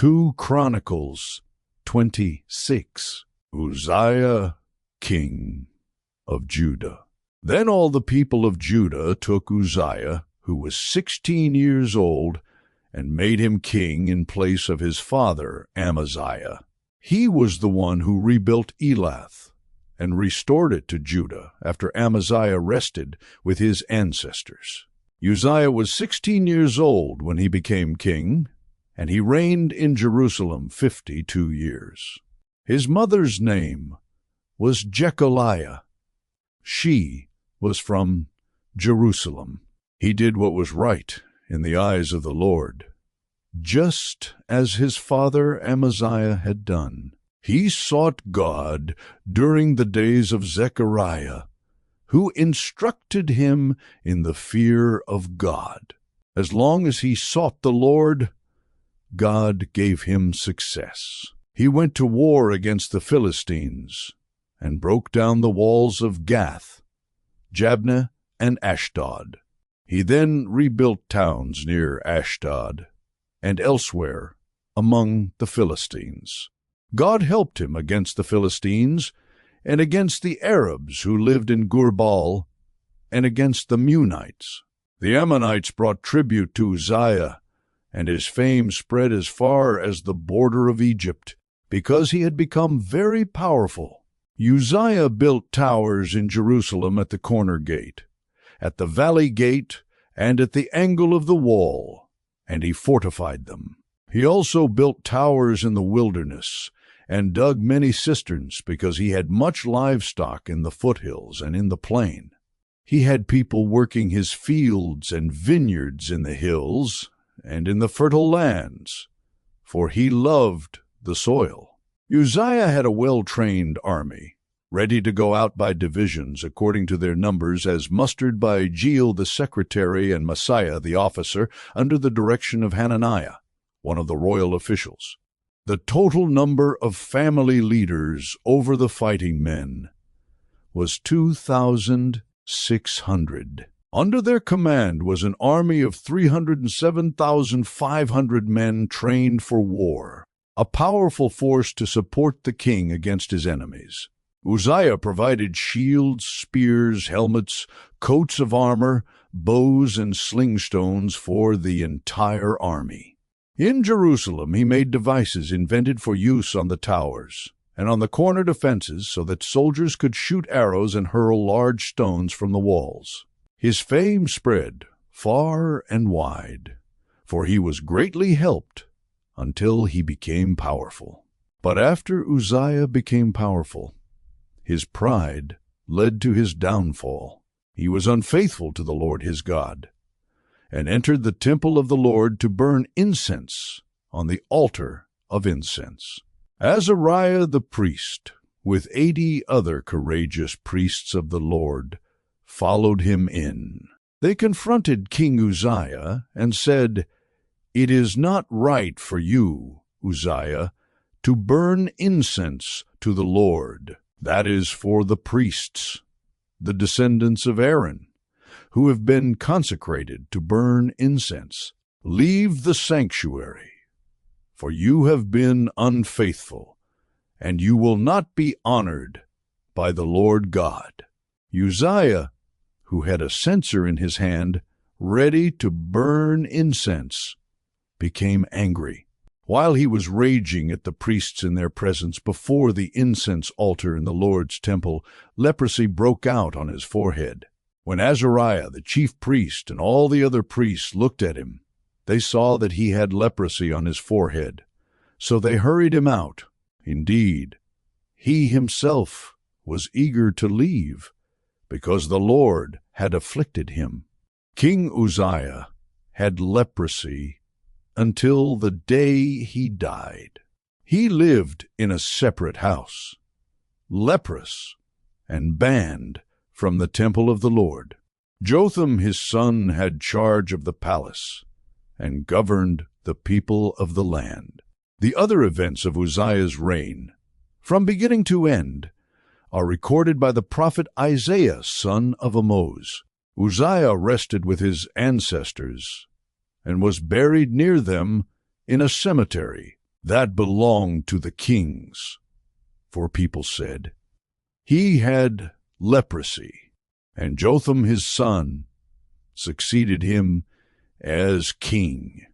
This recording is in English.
2 Chronicles 26. Uzziah, king of Judah. Then all the people of Judah took Uzziah, who was 16 years old, and made him king in place of his father Amaziah. He was the one who rebuilt Elath and restored it to Judah after Amaziah rested with his ancestors. Uzziah was 16 years old when he became king, and he reigned in Jerusalem 52 years. His mother's name was Jecholiah. She was from Jerusalem. He did what was right in the eyes of the Lord, just as his father Amaziah had done. He sought God during the days of Zechariah, who instructed him in the fear of God. As long as he sought the Lord, God gave him success. He went to war against the Philistines and broke down the walls of Gath, Jabneh, and Ashdod. He then rebuilt towns near Ashdod and elsewhere among the Philistines. God helped him against the Philistines and against the Arabs who lived in Gurbal and against the Munites. The Ammonites brought tribute to Uzziah, and his fame spread as far as the border of Egypt, because he had become very powerful. Uzziah built towers in Jerusalem at the corner gate, at the valley gate, and at the angle of the wall, and he fortified them. He also built towers in the wilderness, and dug many cisterns, because he had much livestock in the foothills and in the plain. He had people working his fields and vineyards in the hills and in the fertile lands, for he loved the soil. Uzziah had a well-trained army, ready to go out by divisions according to their numbers, as mustered by Jeiel the secretary and Messiah the officer, under the direction of Hananiah, one of the royal officials. The total number of family leaders over the fighting men was 2,600. Under their command was an army of 307,500 men trained for war, a powerful force to support the king against his enemies. Uzziah provided shields, spears, helmets, coats of armor, bows, and slingstones for the entire army. In Jerusalem he made devices invented for use on the towers and on the corner defenses, so that soldiers could shoot arrows and hurl large stones from the walls. His fame spread far and wide, for he was greatly helped until he became powerful. But after Uzziah became powerful, his pride led to his downfall. He was unfaithful to the Lord his God, and entered the temple of the Lord to burn incense on the altar of incense. Azariah the priest, with 80 other courageous priests of the Lord, followed him in. They confronted King Uzziah and said, "It is not right for you, Uzziah, to burn incense to the Lord. That is for the priests, the descendants of Aaron, who have been consecrated to burn incense. Leave the sanctuary, for you have been unfaithful, and you will not be honored by the Lord God." Uzziah, who had a censer in his hand, ready to burn incense, became angry. While he was raging at the priests in their presence before the incense altar in the Lord's temple, leprosy broke out on his forehead. When Azariah, the chief priest, and all the other priests looked at him, they saw that he had leprosy on his forehead. So they hurried him out. Indeed, he himself was eager to leave, because the Lord had afflicted him. King Uzziah had leprosy until the day he died. He lived in a separate house, leprous and banned from the temple of the Lord. Jotham his son had charge of the palace and governed the people of the land. The other events of Uzziah's reign, from beginning to end, are recorded by the prophet Isaiah, son of Amoz. Uzziah rested with his ancestors and was buried near them in a cemetery That belonged to the kings, for people said. He had leprosy, and Jotham his son succeeded him as king.